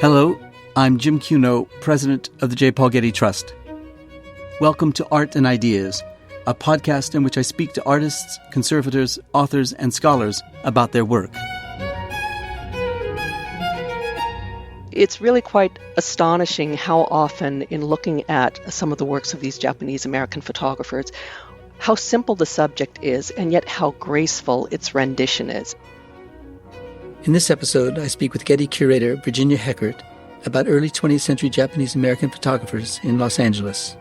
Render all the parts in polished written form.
Hello, I'm Jim Cuno, president of the J. Paul Getty Trust. Welcome to Art and Ideas, a podcast in which I speak to artists, conservators, authors, and scholars about their work. It's really quite astonishing how often, in looking at some of the works of these Japanese-American photographers, how simple the subject is, and yet how graceful its rendition is. In this episode, I speak with Getty curator Virginia Heckert about early 20th century Japanese-American photographers in Los Angeles.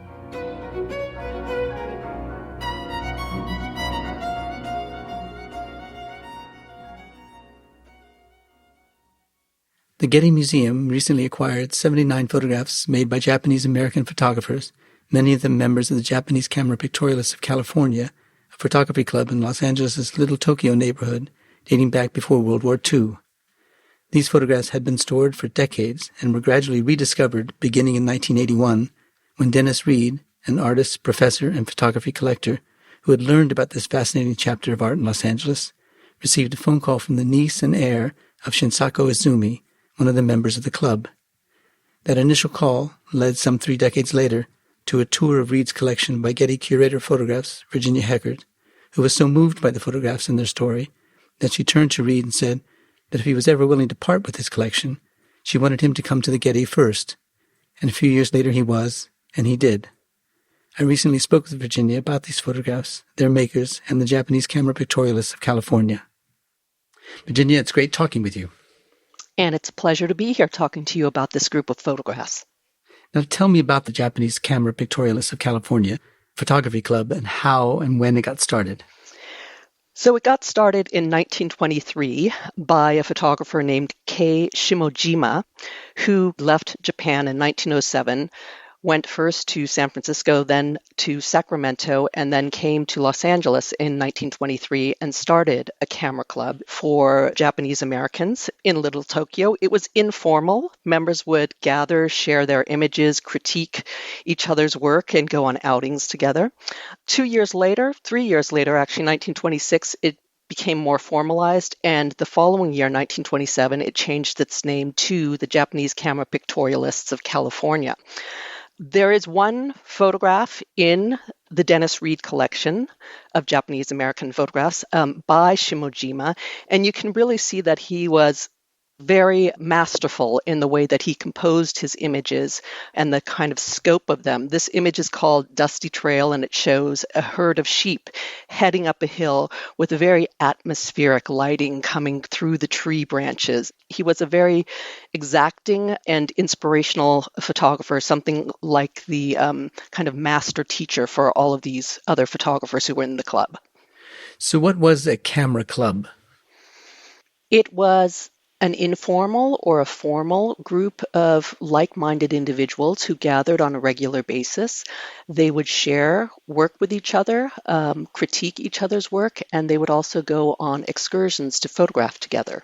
The Getty Museum recently acquired 79 photographs made by Japanese-American photographers, many of them members of the Japanese Camera Pictorialists of California, a photography club in Los Angeles' Little Tokyo neighborhood dating back before World War II. These photographs had been stored for decades and were gradually rediscovered beginning in 1981 when Dennis Reed, an artist, professor, and photography collector who had learned about this fascinating chapter of art in Los Angeles, received a phone call from the niece and heir of Shinsako Izumi, one of the members of the club. That initial call led some 3 decades later to a tour of Reed's collection by Getty curator of photographs, Virginia Heckert, who was so moved by the photographs and their story that she turned to Reed and said that if he was ever willing to part with his collection, she wanted him to come to the Getty first. And a few years later he was, and he did. I recently spoke with Virginia about these photographs, their makers, and the Japanese Camera Pictorialists of California. Virginia, it's great talking with you. And it's a pleasure to be here talking to you about this group of photographs. Now tell me about the Japanese Camera Pictorialists of California photography club and how and when it got started. So it got started in 1923 by a photographer named Kei Shimojima, who left Japan in 1907, went first to San Francisco, then to Sacramento, and then came to Los Angeles in 1923 and started a camera club for Japanese Americans in Little Tokyo. It was informal. Members would gather, share their images, critique each other's work, and go on outings together. 3 years later, actually, 1926, it became more formalized, and the following year, 1927, it changed its name to the Japanese Camera Pictorialists of California. There is one photograph in the Dennis Reed collection of Japanese-American photographs by Shimojima, and you can really see that he was very masterful in the way that he composed his images and the kind of scope of them. This image is called Dusty Trail, and it shows a herd of sheep heading up a hill with a very atmospheric lighting coming through the tree branches. He was a very exacting and inspirational photographer, something like the kind of master teacher for all of these other photographers who were in the club. So what was a camera club? It was an informal or a formal group of like-minded individuals who gathered on a regular basis. They would share work with each other, critique each other's work, and they would also go on excursions to photograph together.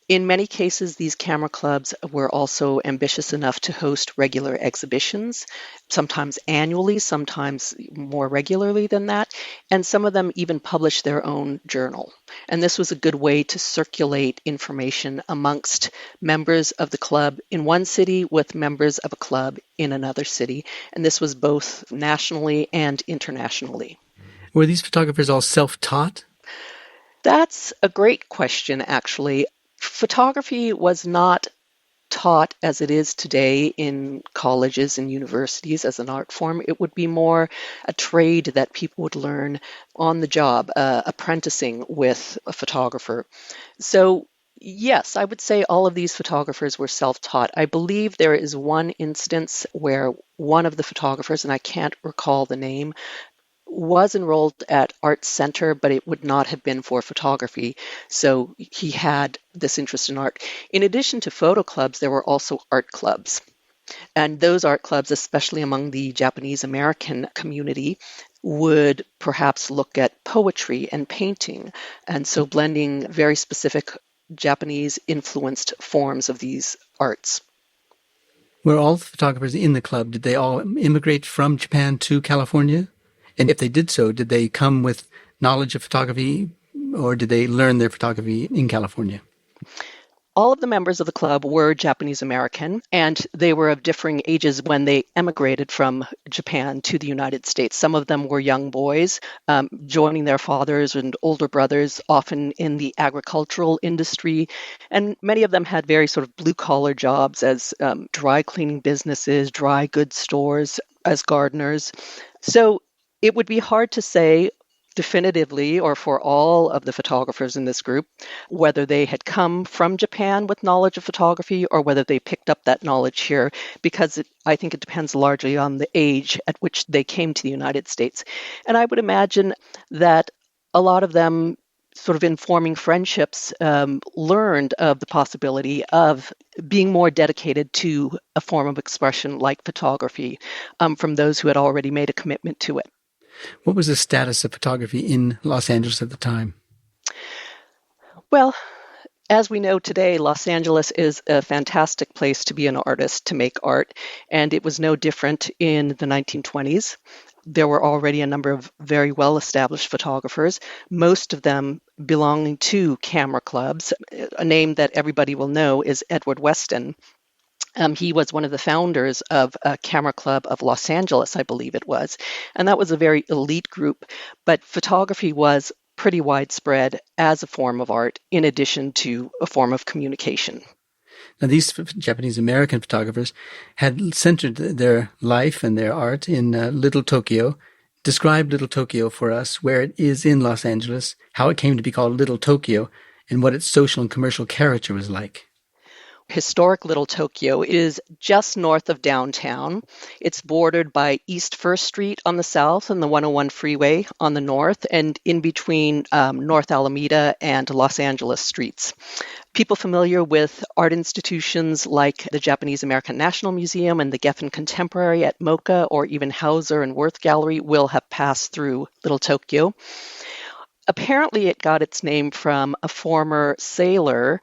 In many cases, these camera clubs were also ambitious enough to host regular exhibitions, sometimes annually, sometimes more regularly than that, and some of them even published their own journal. And this was a good way to circulate information amongst members of the club in one city with members of a club in another city. And this was both nationally and internationally. Were these photographers all self-taught? That's a great question, actually. Photography was not taught as it is today in colleges and universities as an art form. It would be more a trade that people would learn on the job, apprenticing with a photographer. So yes, I would say all of these photographers were self-taught. I believe there is one instance where one of the photographers, and I can't recall the name, was enrolled at Art Center, but it would not have been for photography. So he had this interest in art. In addition to photo clubs, there were also art clubs. And those art clubs, especially among the Japanese American community, would perhaps look at poetry and painting. And so blending very specific Japanese influenced forms of these arts. Were all the photographers in the club, did they all immigrate from Japan to California? And if they did so, did they come with knowledge of photography, or did they learn their photography in California? All of the members of the club were Japanese American, and they were of differing ages when they emigrated from Japan to the United States. Some of them were young boys, joining their fathers and older brothers, often in the agricultural industry. And many of them had very sort of blue-collar jobs as dry cleaning businesses, dry goods stores, as gardeners. So it would be hard to say definitively, or for all of the photographers in this group, whether they had come from Japan with knowledge of photography or whether they picked up that knowledge here, because I think it depends largely on the age at which they came to the United States. And I would imagine that a lot of them, sort of in forming friendships, learned of the possibility of being more dedicated to a form of expression like photography from those who had already made a commitment to it. What was the status of photography in Los Angeles at the time? Well, as we know today, Los Angeles is a fantastic place to be an artist, to make art, and it was no different in the 1920s. There were already a number of very well-established photographers, most of them belonging to camera clubs. A name that everybody will know is Edward Weston. He was one of the founders of a camera club of Los Angeles, I believe it was, and that was a very elite group, but photography was pretty widespread as a form of art in addition to a form of communication. Now, these Japanese American photographers had centered their life and their art in Little Tokyo. Describe Little Tokyo for us, where it is in Los Angeles, how it came to be called Little Tokyo, and what its social and commercial character was like. Historic Little Tokyo is just north of downtown. It's bordered by East First Street on the south and the 101 freeway on the north, and in between North Alameda and Los Angeles streets. People familiar with art institutions like the Japanese American National Museum and the Geffen Contemporary at MoCA, or even Hauser and Wirth Gallery, will have passed through Little Tokyo. Apparently, it got its name from a former sailor,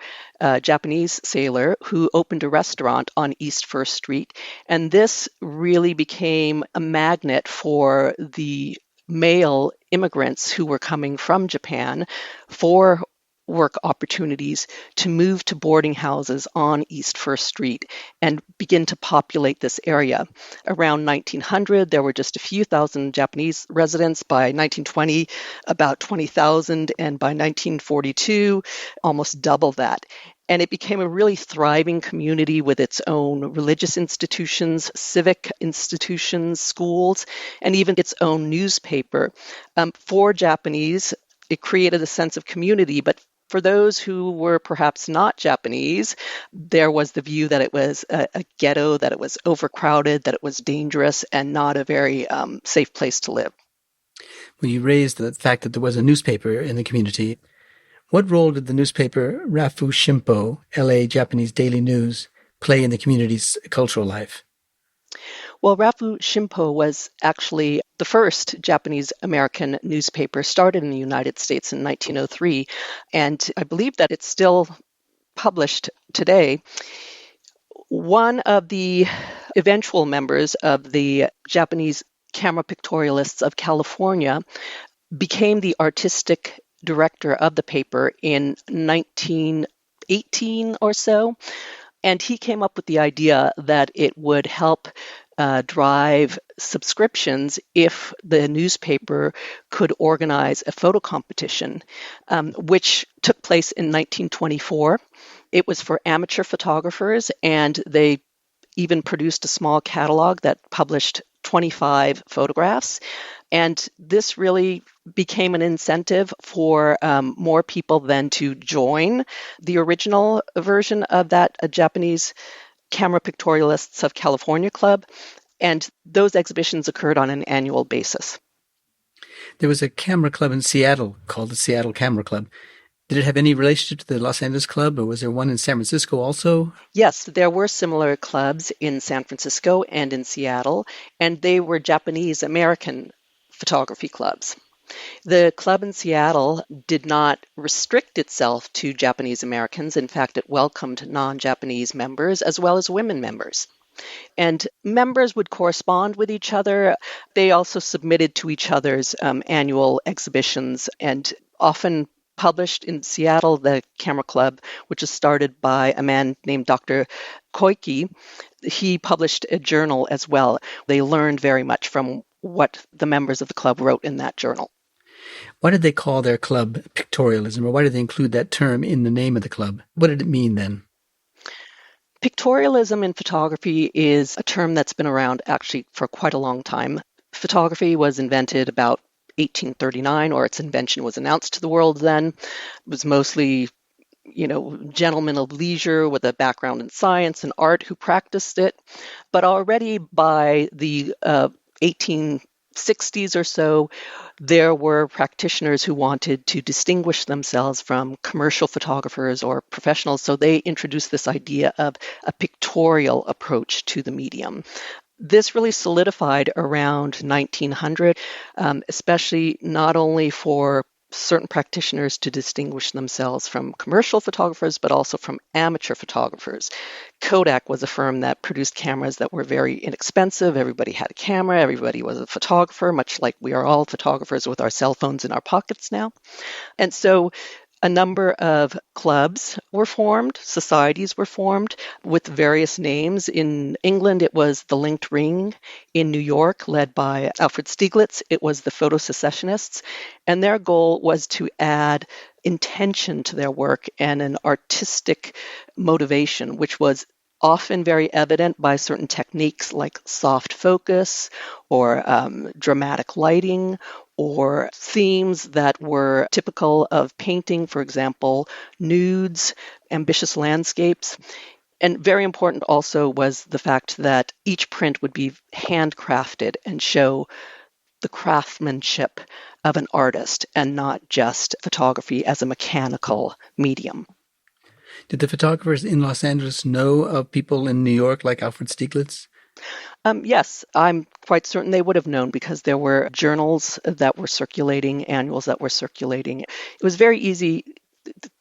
Japanese sailor, who opened a restaurant on East First Street. And this really became a magnet for the male immigrants who were coming from Japan for work opportunities to move to boarding houses on East First Street and begin to populate this area. Around 1900, there were just a few thousand Japanese residents. By 1920, about 20,000, and by 1942, almost double that. And it became a really thriving community with its own religious institutions, civic institutions, schools, and even its own newspaper. For Japanese, it created a sense of community, but for those who were perhaps not Japanese, there was the view that it was a ghetto, that it was overcrowded, that it was dangerous, and not a very safe place to live. Well, you raised the fact that there was a newspaper in the community. What role did the newspaper Rafu Shimpo, LA Japanese Daily News, play in the community's cultural life? Well, Rafu Shimpo was actually the first Japanese American newspaper, started in the United States in 1903, and I believe that it's still published today. One of the eventual members of the Japanese Camera Pictorialists of California became the artistic director of the paper in 1918 or so, and he came up with the idea that it would help drive subscriptions if the newspaper could organize a photo competition, which took place in 1924. It was for amateur photographers, and they even produced a small catalog that published 25 photographs. And this really became an incentive for more people then to join the original version of that Japanese Camera Pictorialists of California Club, and those exhibitions occurred on an annual basis. There was a camera club in Seattle called the Seattle Camera Club. Did it have any relationship to the Los Angeles Club, or was there one in San Francisco also? Yes, there were similar clubs in San Francisco and in Seattle, and they were Japanese American photography clubs. The club in Seattle did not restrict itself to Japanese Americans. In fact, it welcomed non-Japanese members as well as women members. And members would correspond with each other. They also submitted to each other's annual exhibitions and often published in Seattle, the Camera Club, which was started by a man named Dr. Koike. He published a journal as well. They learned very much from what the members of the club wrote in that journal. Why did they call their club Pictorialism, or why did they include that term in the name of the club? What did it mean then? Pictorialism in photography is a term that's been around actually for quite a long time. Photography was invented about 1839, or its invention was announced to the world then. It was mostly, gentlemen of leisure with a background in science and art who practiced it. But already by the 1860s or so, there were practitioners who wanted to distinguish themselves from commercial photographers or professionals, so they introduced this idea of a pictorial approach to the medium. This really solidified around 1900, especially not only for certain practitioners to distinguish themselves from commercial photographers, but also from amateur photographers. Kodak was a firm that produced cameras that were very inexpensive. Everybody had a camera. Everybody was a photographer, much like we are all photographers with our cell phones in our pockets now. And so a number of clubs were formed, societies were formed with various names. In England, it was the Linked Ring. In New York, led by Alfred Stieglitz, it was the Photo Secessionists. And their goal was to add intention to their work and an artistic motivation, which was often very evident by certain techniques like soft focus or dramatic lighting, or themes that were typical of painting, for example, nudes, ambitious landscapes. And very important also was the fact that each print would be handcrafted and show the craftsmanship of an artist and not just photography as a mechanical medium. Did the photographers in Los Angeles know of people in New York like Alfred Stieglitz? Yes, I'm quite certain they would have known because there were journals that were circulating, annuals that were circulating. It was very easy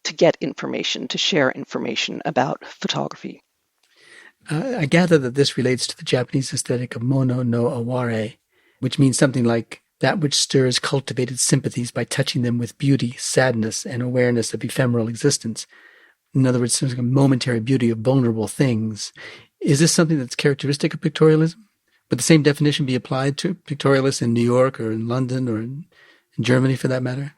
to get information, to share information about photography. I gather that this relates to the Japanese aesthetic of mono no aware, which means something like that which stirs cultivated sympathies by touching them with beauty, sadness, and awareness of ephemeral existence. In other words, something like a momentary beauty of vulnerable things. Is this something that's characteristic of pictorialism? Would the same definition be applied to pictorialists in New York or in London or in Germany for that matter?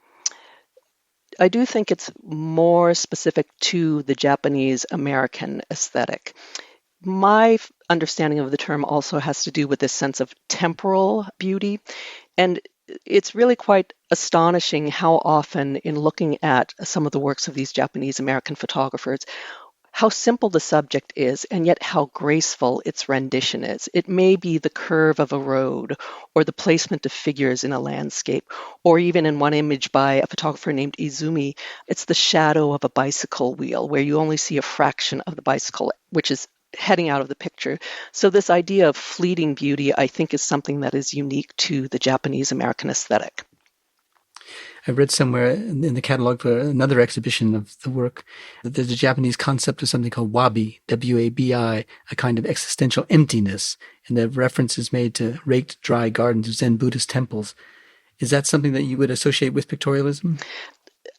I do think it's more specific to the Japanese American aesthetic. My understanding of the term also has to do with this sense of temporal beauty. And it's really quite astonishing how often, in looking at some of the works of these Japanese American photographers, how simple the subject is, and yet how graceful its rendition is. It may be the curve of a road, or the placement of figures in a landscape, or even in one image by a photographer named Izumi, it's the shadow of a bicycle wheel, where you only see a fraction of the bicycle, which is heading out of the picture. So this idea of fleeting beauty, I think, is something that is unique to the Japanese American aesthetic. I read somewhere in the catalog for another exhibition of the work that there's a Japanese concept of something called wabi, W-A-B-I, a kind of existential emptiness, and the reference is made to raked dry gardens of Zen Buddhist temples. Is that something that you would associate with pictorialism?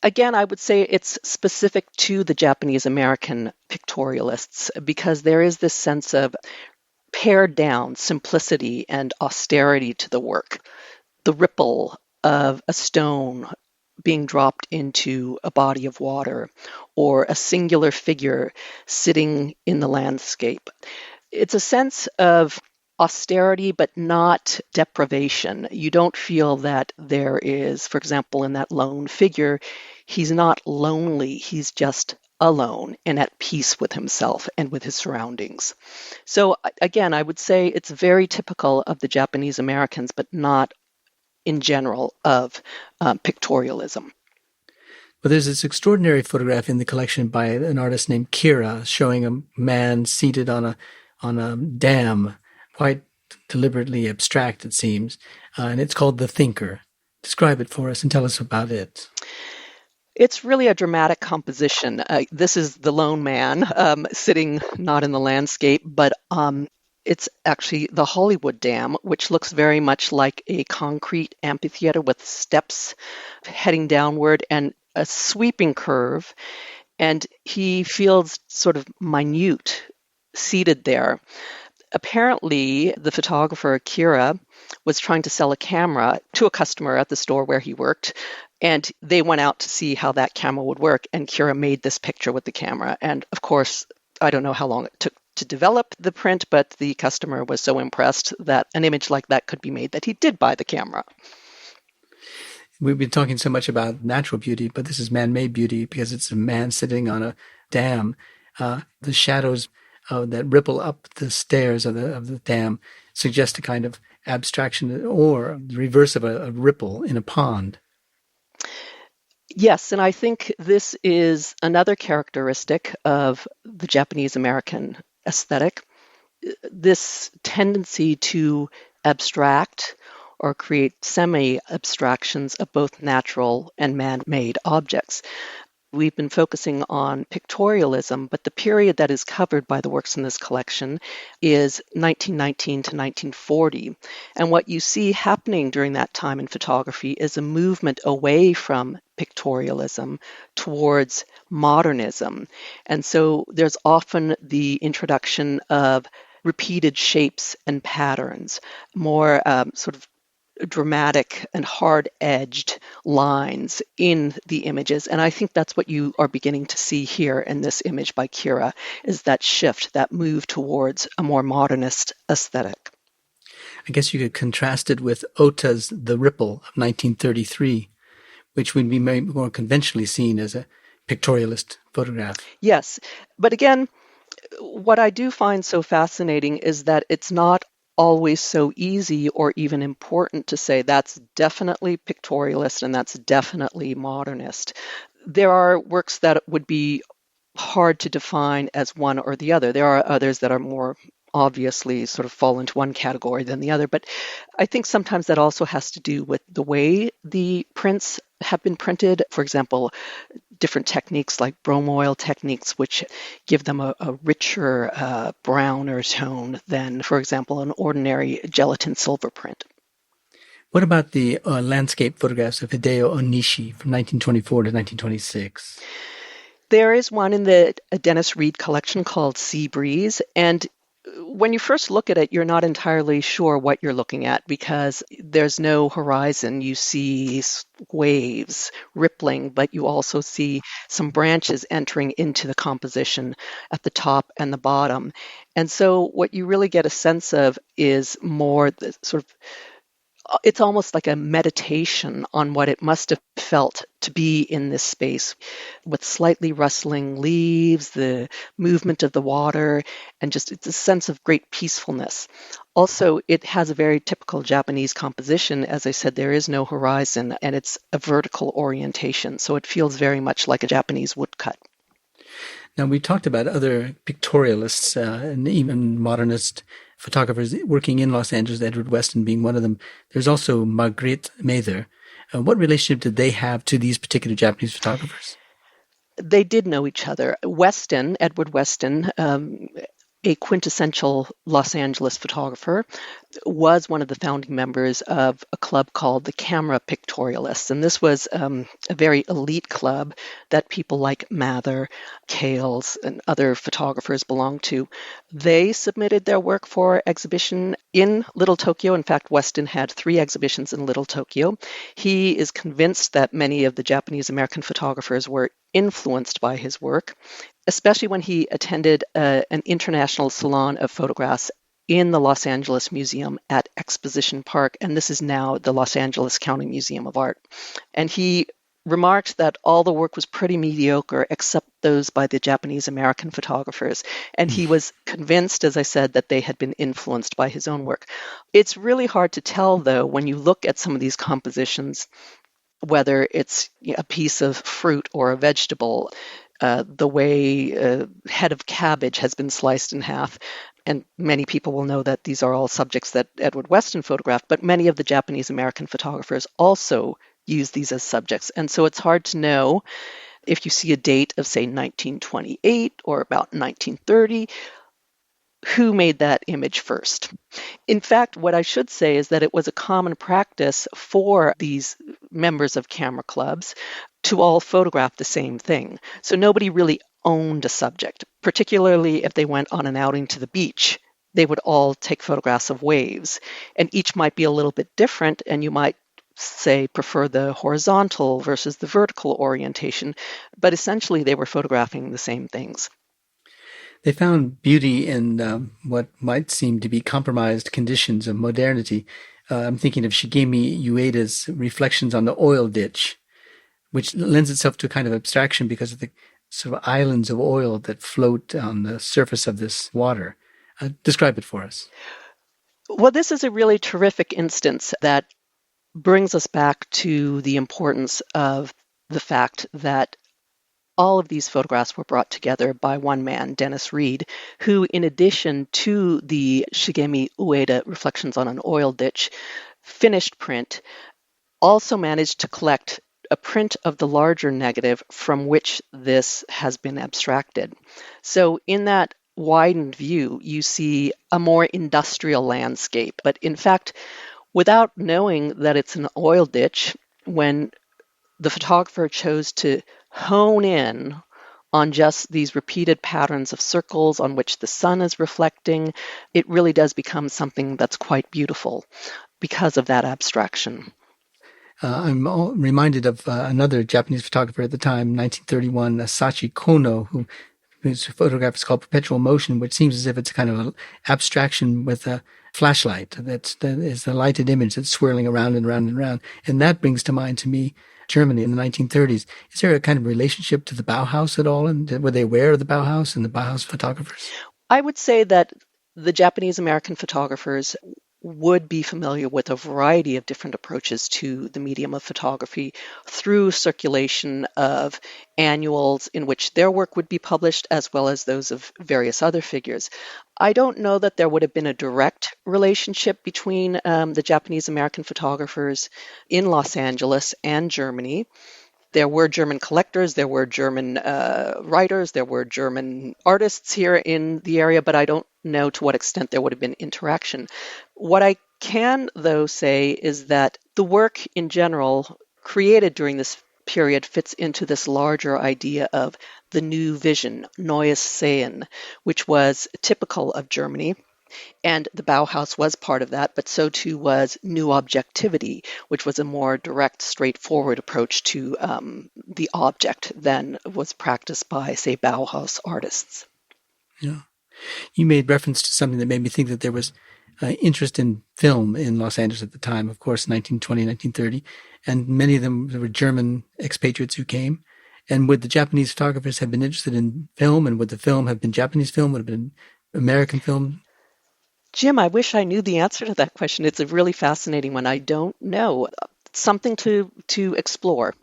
Again, I would say it's specific to the Japanese American pictorialists because there is this sense of pared down simplicity and austerity to the work. The ripple of a stone being dropped into a body of water, or a singular figure sitting in the landscape. It's a sense of austerity, but not deprivation. You don't feel that there is, for example, in that lone figure, he's not lonely, he's just alone and at peace with himself and with his surroundings. So again, I would say it's very typical of the Japanese Americans, but not in general of pictorialism. Well, there's this extraordinary photograph in the collection by an artist named Kira showing a man seated on a dam, quite deliberately abstract, it seems, and it's called The Thinker. Describe it for us and tell us about it. It's really a dramatic composition. This is the lone man sitting not in the landscape, but it's actually the Hollywood Dam, which looks very much like a concrete amphitheater with steps heading downward. And a sweeping curve, and he feels sort of minute seated there. Apparently, the photographer Kira was trying to sell a camera to a customer at the store where he worked, and they went out to see how that camera would work, and Kira made this picture with the camera. And of course, I don't know how long it took to develop the print, but the customer was so impressed that an image like that could be made that he did buy the camera. We've been talking so much about natural beauty, but this is man-made beauty because it's a man sitting on a dam. The shadows that ripple up the stairs of the dam suggest a kind of abstraction or the reverse of a ripple in a pond. Yes, and I think this is another characteristic of the Japanese American aesthetic, this tendency to abstract or create semi-abstractions of both natural and man-made objects. We've been focusing on pictorialism, but the period that is covered by the works in this collection is 1919 to 1940. And what you see happening during that time in photography is a movement away from pictorialism towards modernism. And so there's often the introduction of repeated shapes and patterns, more sort of dramatic and hard-edged lines in the images. And I think that's what you are beginning to see here in this image by Kira, is that shift, that move towards a more modernist aesthetic. I guess you could contrast it with Ota's The Ripple of 1933, which would be more conventionally seen as a pictorialist photograph. Yes, but again, what I do find so fascinating is that it's not always so easy or even important to say that's definitely pictorialist and that's definitely modernist. There are works that would be hard to define as one or the other. There are others that are more obviously sort of fall into one category than the other, but I think sometimes that also has to do with the way the prints have been printed. For example, different techniques like bromoil techniques, which give them a richer, browner tone than, for example, an ordinary gelatin silver print. What about the landscape photographs of Hideo Onishi from 1924 to 1926? There is one in the Dennis Reed collection called Sea Breeze, and when you first look at it, you're not entirely sure what you're looking at because there's no horizon. You see waves rippling, but you also see some branches entering into the composition at the top and the bottom. And so what you really get a sense of is more the sort of, it's almost like a meditation on what it must have felt to be in this space with slightly rustling leaves, the movement of the water, and just it's a sense of great peacefulness. Also, it has a very typical Japanese composition. As I said, there is no horizon, and it's a vertical orientation, so it feels very much like a Japanese woodcut. Now, we talked about other pictorialists and even modernist photographers working in Los Angeles, Edward Weston being one of them. There's also Margrethe Mather. What relationship did they have to these particular Japanese photographers? They did know each other. Weston, Edward Weston, a quintessential Los Angeles photographer, was one of the founding members of a club called the Camera Pictorialists. And this was a very elite club that people like Mather, Kales, and other photographers belonged to. They submitted their work for exhibition in Little Tokyo. In fact, Weston had 3 exhibitions in Little Tokyo. He is convinced that many of the Japanese American photographers were influenced by his work, especially when he attended an international salon of photographs in the Los Angeles Museum at Exposition Park, and this is now the Los Angeles County Museum of Art. And he remarked that all the work was pretty mediocre except those by the Japanese American photographers. And he was convinced, as I said, that they had been influenced by his own work. It's really hard to tell, though, when you look at some of these compositions, whether it's a piece of fruit or a vegetable. The way a head of cabbage has been sliced in half. And many people will know that these are all subjects that Edward Weston photographed, but many of the Japanese American photographers also use these as subjects. And so it's hard to know if you see a date of, say, 1928 or about 1930, who made that image first. In fact, what I should say is that it was a common practice for these members of camera clubs to all photograph the same thing. So nobody really owned a subject, particularly if they went on an outing to the beach. They would all take photographs of waves, and each might be a little bit different, and you might say prefer the horizontal versus the vertical orientation, but essentially they were photographing the same things. They found beauty in what might seem to be compromised conditions of modernity. I'm thinking of Shigemi Ueda's reflections on the oil ditch, which lends itself to a kind of abstraction because of the sort of islands of oil that float on the surface of this water. Describe it for us. Well, this is a really terrific instance that brings us back to the importance of the fact that all of these photographs were brought together by one man, Dennis Reed, who, in addition to the Shigemi Ueda Reflections on an Oil Ditch finished print, also managed to collect a print of the larger negative from which this has been abstracted. So in that widened view, you see a more industrial landscape. But in fact, without knowing that it's an oil ditch, when the photographer chose to hone in on just these repeated patterns of circles on which the sun is reflecting, it really does become something that's quite beautiful because of that abstraction. I'm reminded of another Japanese photographer at the time, 1931, Sachi Kono, whose photograph is called Perpetual Motion, which seems as if it's a kind of an abstraction with a flashlight. That is the lighted image that's swirling around and around and around. And that brings to mind to me Germany in the 1930s. Is there a kind of relationship to the Bauhaus at all? And were they aware of the Bauhaus and the Bauhaus photographers? I would say that the Japanese American photographers would be familiar with a variety of different approaches to the medium of photography through circulation of annuals in which their work would be published, as well as those of various other figures. I don't know that there would have been a direct relationship between the Japanese American photographers in Los Angeles and Germany. There were German collectors, there were German writers, there were German artists here in the area, but I don't know to what extent there would have been interaction. What I can, though, say is that the work in general created during this period fits into this larger idea of the new vision, Neues Sehen, which was typical of Germany. And the Bauhaus was part of that, but so too was new objectivity, which was a more direct, straightforward approach to the object than was practiced by, say, Bauhaus artists. Yeah. You made reference to something that made me think that there was interest in film in Los Angeles at the time, of course, 1920, 1930, and many of them were German expatriates who came. And would the Japanese photographers have been interested in film, and would the film have been Japanese film, would have been American film? Jim, I wish I knew the answer to that question. It's a really fascinating one. I don't know. Something to explore.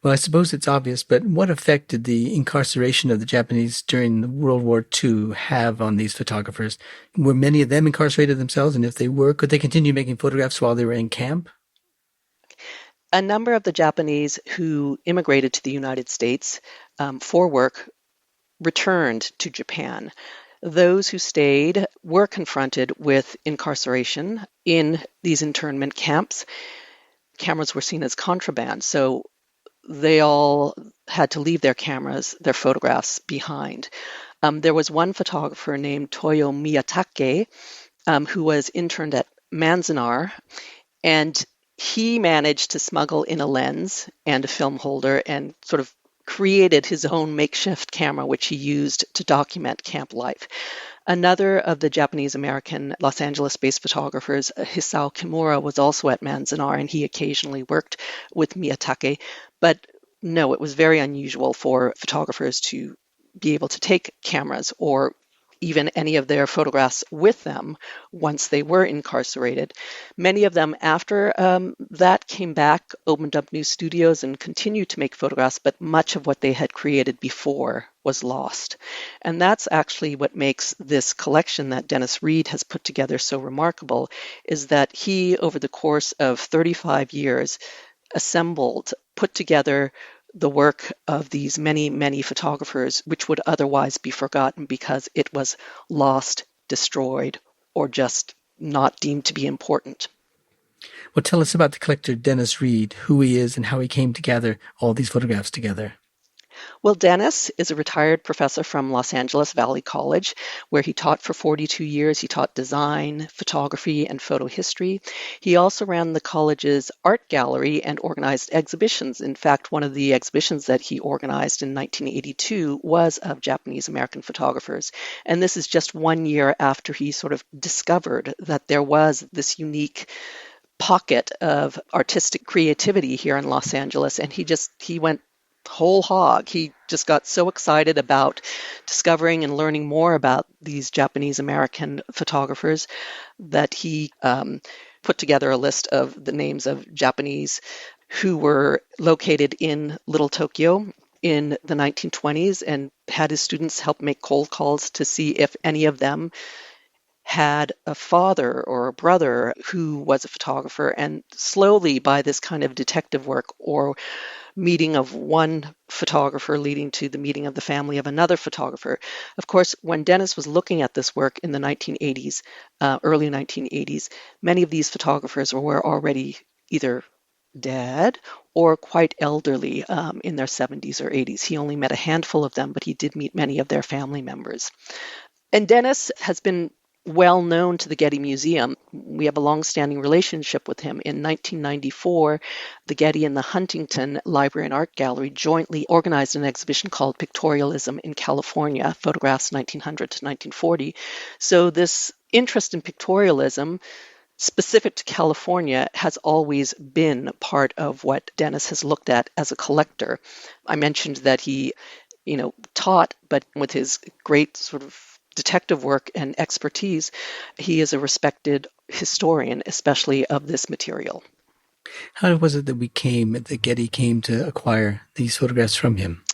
Well, I suppose it's obvious, but what effect did the incarceration of the Japanese during World War II have on these photographers? Were many of them incarcerated themselves? And if they were, could they continue making photographs while they were in camp? A number of the Japanese who immigrated to the United States for work returned to Japan. Those who stayed were confronted with incarceration in these internment camps. Cameras were seen as contraband, so they all had to leave their cameras, their photographs behind. There was one photographer named Toyo Miyatake who was interned at Manzanar, and he managed to smuggle in a lens and a film holder and sort of created his own makeshift camera, which he used to document camp life. Another of the Japanese-American Los Angeles-based photographers, Hisao Kimura, was also at Manzanar, and he occasionally worked with Miyatake. But no, it was very unusual for photographers to be able to take cameras or even any of their photographs with them once they were incarcerated. Many of them after that came back, opened up new studios and continued to make photographs, but much of what they had created before was lost. And that's actually what makes this collection that Dennis Reed has put together so remarkable, is that he, over the course of 35 years, put together the work of these many, many photographers, which would otherwise be forgotten because it was lost, destroyed, or just not deemed to be important. Well, tell us about the collector Dennis Reed, who he is and how he came to gather all these photographs together. Well, Dennis is a retired professor from Los Angeles Valley College, where he taught for 42 years. He taught design, photography, and photo history. He also ran the college's art gallery and organized exhibitions. In fact, one of the exhibitions that he organized in 1982 was of Japanese American photographers. And this is just 1 year after he sort of discovered that there was this unique pocket of artistic creativity here in Los Angeles. And he went whole hog. He just got so excited about discovering and learning more about these Japanese American photographers that he put together a list of the names of Japanese who were located in Little Tokyo in the 1920s and had his students help make cold calls to see if any of them had a father or a brother who was a photographer. And slowly, by this kind of detective work or meeting of one photographer leading to the meeting of the family of another photographer. Of course, when Dennis was looking at this work in the 1980s, early 1980s, many of these photographers were already either dead or quite elderly in their 70s or 80s. He only met a handful of them, but he did meet many of their family members. And Dennis has been well known to the Getty Museum. We have a long-standing relationship with him. In 1994, the Getty and the Huntington Library and Art Gallery jointly organized an exhibition called Pictorialism in California, photographs 1900 to 1940. So this interest in pictorialism specific to California has always been part of what Dennis has looked at as a collector. I mentioned that he, taught, but with his great sort of detective work and expertise, he is a respected historian, especially of this material. How was it that Getty came to acquire these photographs from him?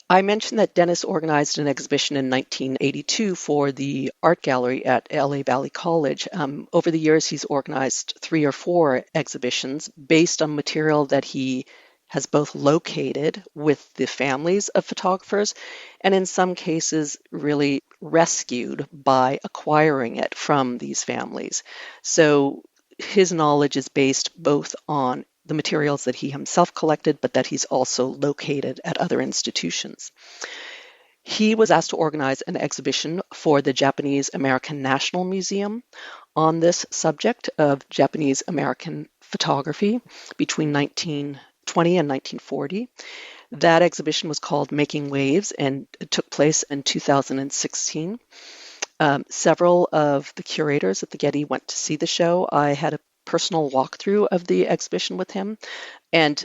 I mentioned that Dennis organized an exhibition in 1982 for the art gallery at LA Valley College. Over the years, he's organized 3 or 4 exhibitions based on material that he has both located with the families of photographers and in some cases really rescued by acquiring it from these families. So his knowledge is based both on the materials that he himself collected, but that he's also located at other institutions. He was asked to organize an exhibition for the Japanese American National Museum on this subject of Japanese American photography between 1920 and 1940. That exhibition was called Making Waves, and it took place in 2016. Several of the curators at the Getty went to see the show. I had a personal walkthrough of the exhibition with him, and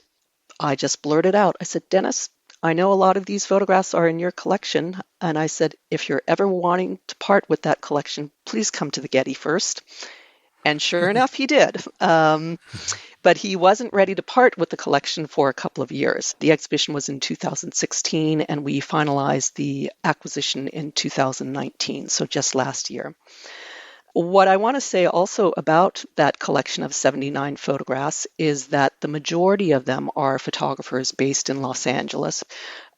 I just blurted out. I said, Dennis, I know a lot of these photographs are in your collection, and I said, if you're ever wanting to part with that collection, please come to the Getty first. And sure enough, he did. But he wasn't ready to part with the collection for a couple of years. The exhibition was in 2016, and we finalized the acquisition in 2019, so just last year. What I want to say also about that collection of 79 photographs is that the majority of them are photographers based in Los Angeles.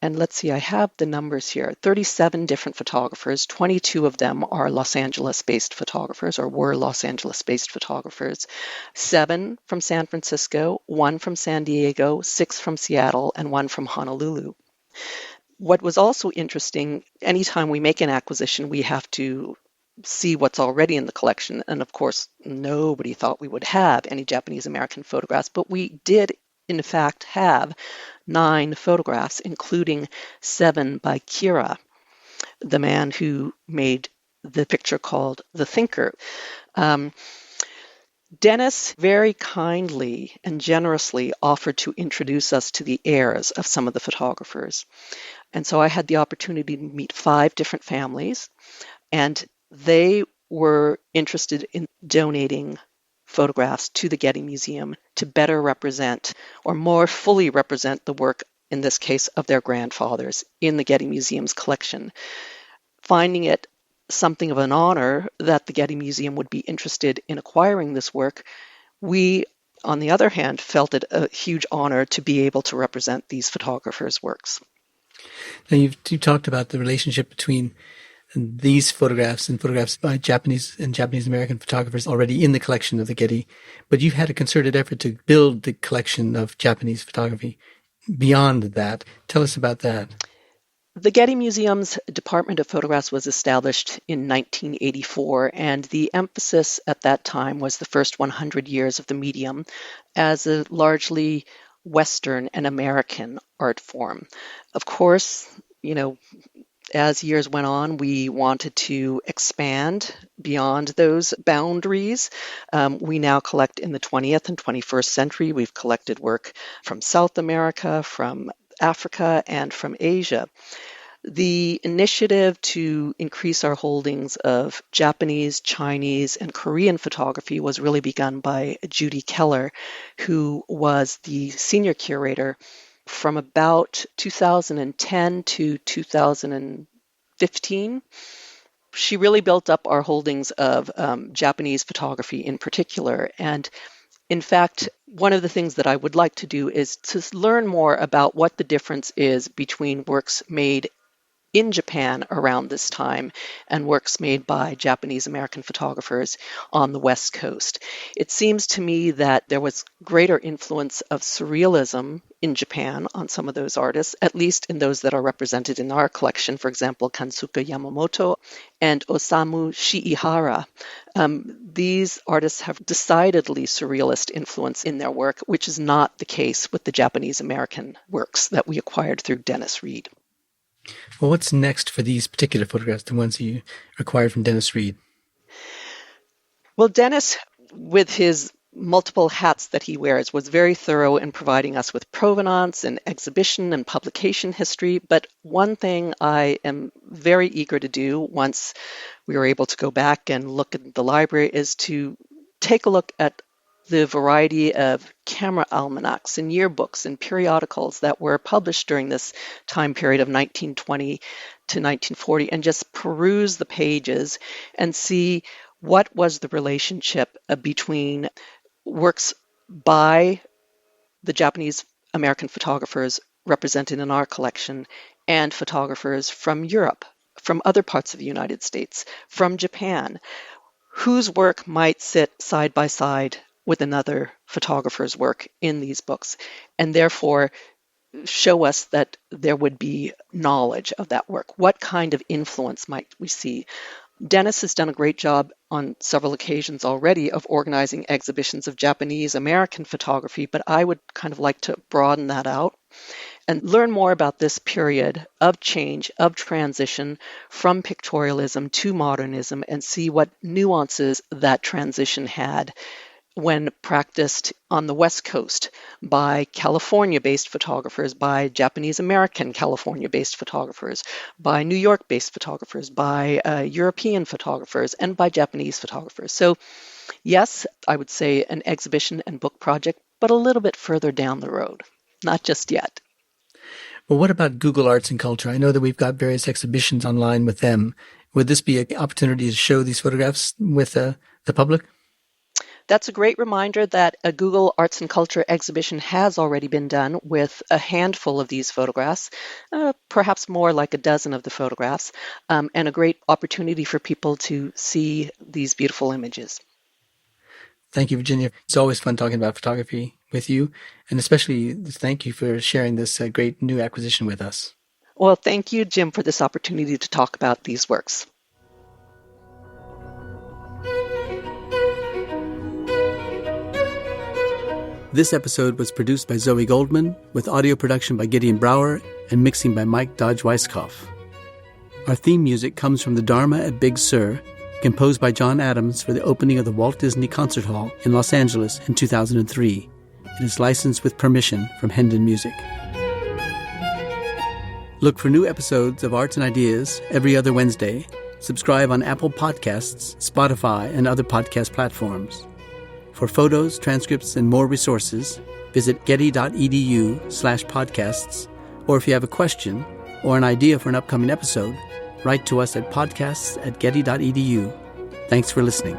And let's see, I have the numbers here. 37 different photographers, 22 of them are Los Angeles-based photographers or were Los Angeles-based photographers, 7 from San Francisco, 1 from San Diego, 6 from Seattle, and 1 from Honolulu. What was also interesting, anytime we make an acquisition, we have to see what's already in the collection. And of course, nobody thought we would have any Japanese American photographs, but we did in fact have 9 photographs, including 7 by Kira, the man who made the picture called The Thinker. Dennis very kindly and generously offered to introduce us to the heirs of some of the photographers. And so I had the opportunity to meet 5 different families, and they were interested in donating photographs to the Getty Museum to better represent or more fully represent the work, in this case, of their grandfathers in the Getty Museum's collection. Finding it something of an honor that the Getty Museum would be interested in acquiring this work, we, on the other hand, felt it a huge honor to be able to represent these photographers' works. Now, you talked about the relationship between these photographs and photographs by Japanese and Japanese-American photographers already in the collection of the Getty. But you've had a concerted effort to build the collection of Japanese photography beyond that. Tell us about that. The Getty Museum's Department of Photographs was established in 1984, and the emphasis at that time was the first 100 years of the medium as a largely Western and American art form. Of course, as years went on, we wanted to expand beyond those boundaries. We now collect in the 20th and 21st century. We've collected work from South America, from Africa, and from Asia. The initiative to increase our holdings of Japanese, Chinese, and Korean photography was really begun by Judy Keller, who was the senior curator from about 2010 to 2015. She really built up our holdings of Japanese photography in particular. And in fact, one of the things that I would like to do is to learn more about what the difference is between works made in Japan around this time and works made by Japanese American photographers on the West Coast. It seems to me that there was greater influence of surrealism in Japan on some of those artists, at least in those that are represented in our collection, for example, Kansuke Yamamoto and Osamu Shiihara. These artists have decidedly surrealist influence in their work, which is not the case with the Japanese American works that we acquired through Dennis Reed. Well, what's next for these particular photographs, the ones you acquired from Dennis Reed? Well, Dennis, with his multiple hats that he wears, was very thorough in providing us with provenance and exhibition and publication history. But one thing I am very eager to do once we were able to go back and look at the library is to take a look at the variety of camera almanacs and yearbooks and periodicals that were published during this time period of 1920 to 1940 and just peruse the pages and see what was the relationship between works by the Japanese American photographers represented in our collection and photographers from Europe, from other parts of the United States, from Japan, whose work might sit side by side with another photographer's work in these books, and therefore show us that there would be knowledge of that work. What kind of influence might we see? Dennis has done a great job on several occasions already of organizing exhibitions of Japanese American photography, but I would kind of like to broaden that out and learn more about this period of change, of transition from pictorialism to modernism, and see what nuances that transition had when practiced on the West Coast by California-based photographers, by Japanese-American California-based photographers, by New York-based photographers, by European photographers, and by Japanese photographers. So yes, I would say an exhibition and book project, but a little bit further down the road, not just yet. Well, what about Google Arts and Culture? I know that we've got various exhibitions online with them. Would this be an opportunity to show these photographs with the public? That's a great reminder that a Google Arts and Culture exhibition has already been done with a handful of these photographs, perhaps more like a dozen of the photographs, and a great opportunity for people to see these beautiful images. Thank you, Virginia. It's always fun talking about photography with you, and especially thank you for sharing this great new acquisition with us. Well, thank you, Jim, for this opportunity to talk about these works. This episode was produced by Zoe Goldman, with audio production by Gideon Brower and mixing by Mike Dodge-Weisskopf. Our theme music comes from the Dharma at Big Sur, composed by John Adams for the opening of the Walt Disney Concert Hall in Los Angeles in 2003. It is licensed with permission from Hendon Music. Look for new episodes of Arts and Ideas every other Wednesday. Subscribe on Apple Podcasts, Spotify, and other podcast platforms. For photos, transcripts, and more resources, visit getty.edu/podcasts, or if you have a question or an idea for an upcoming episode, write to us at podcasts@getty.edu. Thanks for listening.